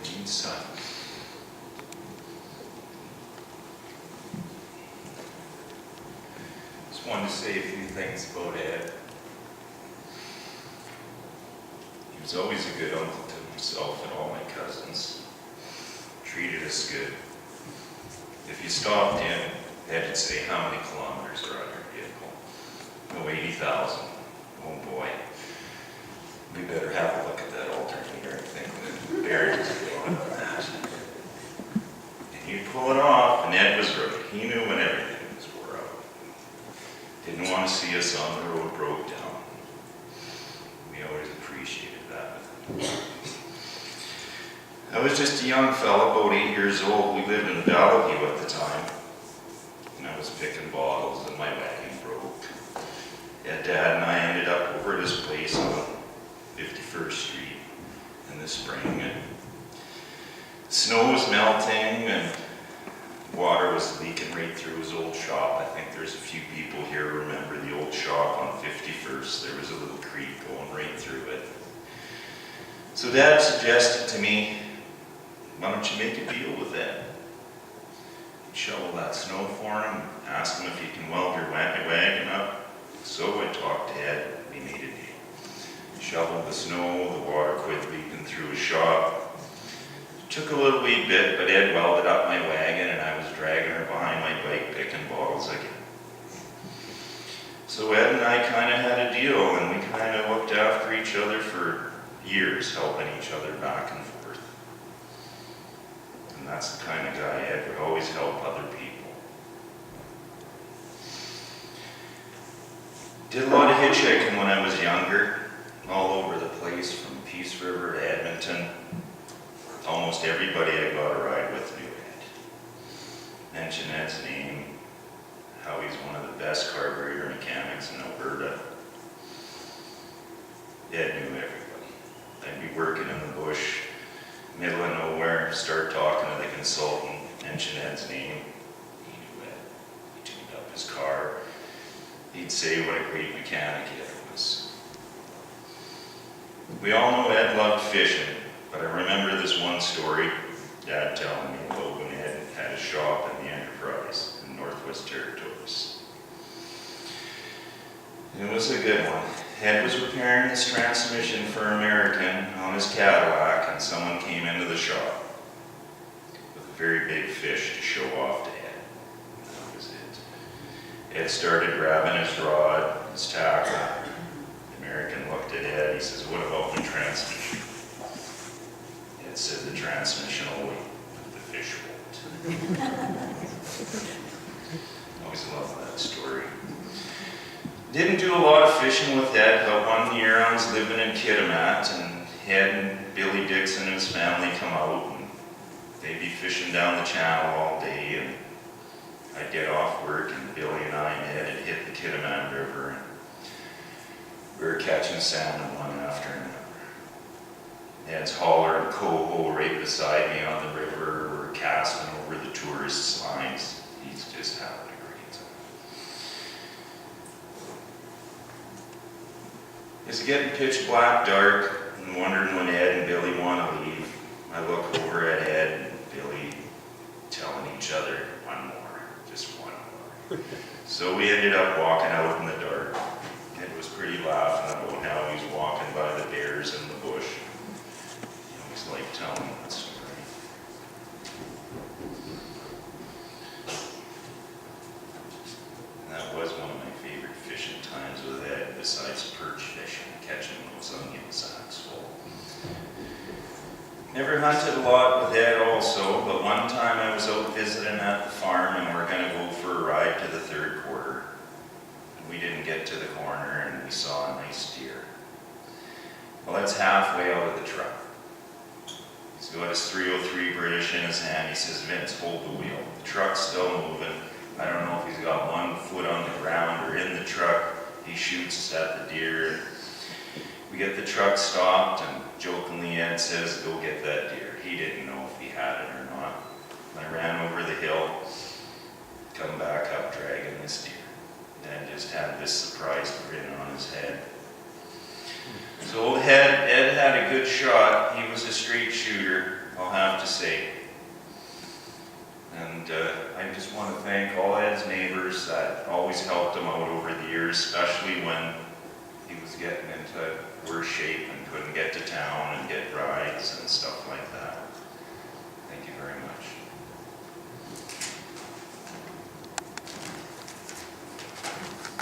Green sun. Just wanted to say a few things about Ed. He was always a good uncle to himself and all my cousins. Treated us good. If you stopped in, Ed would say, how many kilometers are on your vehicle? Oh, 80,000. Oh boy. We better have a look at that alternator. I think the bearings are on that. And you'd pull it off, and Ed was right. He knew when everything was wore out. Didn't want to see us on the road broke down. We always appreciated that. I was just a young fella, about 8 years old. We lived in Valley View at the time. And I was picking bottles and my wagon broke. Dad and I ended up over at his place on 51st Street in the spring. And snow was melting and water was leaking right through his old shop. I think there's a few people here who remember the old shop on 51st. There was a little creek going right through it. So Dad suggested to me, why don't you make a deal with Ed? Shovel that snow for him, ask him if he can weld your wagon up. So I talked to Ed, we made a deal. Shoveled the snow, the water quit leaking through his shop. Took a little wee bit, but Ed welded up my wagon and I was dragging her behind my bike picking bottles again. So Ed and I kind of had a deal, and we kind of looked after each other for years, helping each other back and forth. And that's the kind of guy Ed would always help other people. Did a lot of hitchhiking when I was younger, all over the place, from Peace River to Edmonton. Almost everybody I got a ride with knew Ed. Mention Ed's name, how he's one of the best carburetor mechanics in Alberta. Ed knew everybody. I'd be working in the bush, middle of nowhere, start talking to the consultant, mention Ed's name. He knew Ed. He tuned up his car. He'd say what a great mechanic Ed was. We all know Ed loved fishing, but I remember this one story Dad telling me about when Ed had a shop in the Enterprise in Northwest Territories. It was a good one. Ed was repairing his transmission for American on his Cadillac, and someone came into the shop with a very big fish to show off to Ed. That was it. Ed started grabbing his rod, his tackle. The American looked at Ed. He says, "What about the transmission?" Ed said, "The transmission will wait, but the fish won't." Always loved that story. Didn't do a lot of fishing with Ed, but one year I was living in Kitimat, and Ed and Billy Dixon and his family come out, and they'd be fishing down the channel all day, and I'd get off work, and Billy and I and Ed had hit the Kitimat River, and we were catching salmon one after another. Ed's hauler and coho right beside me on the river. We're casting over the tourists' lines. He's just having a great time. It's getting pitch black dark and wondering when Ed and Billy want to leave. I look over at Ed and Billy telling each other, one more, just one more. So we ended up walking out in the dark. Ed was pretty laughing about how he's walking by the bears in the bush. He always liked telling that story. And that was one of my favorite fishing times with Ed, besides perch fishing, catching those onion sacks full. Never hunted a lot with Ed also, but one time I was out visiting at the farm and we're going to go for a ride to the third quarter. We didn't get to the corner and we saw a nice deer. Well, it's halfway out of the truck. He's got his 303 British in his hand. He says, "Vince, hold the wheel." The truck's still moving. I don't know if he's got one foot on the ground or in the truck. He shoots at the deer. We get the truck stopped, and jokingly Ed says, "Go get that deer." He didn't know if he had it or not. I ran over the hill, come back up dragging this deer. Ed just had this surprise grin on his head. So old Ed had a good shot. He was a straight shooter. I'll have to say. And I just want to thank all Ed's neighbors that always helped him out over the years, especially when he was getting into worse shape and couldn't get to town and get rides.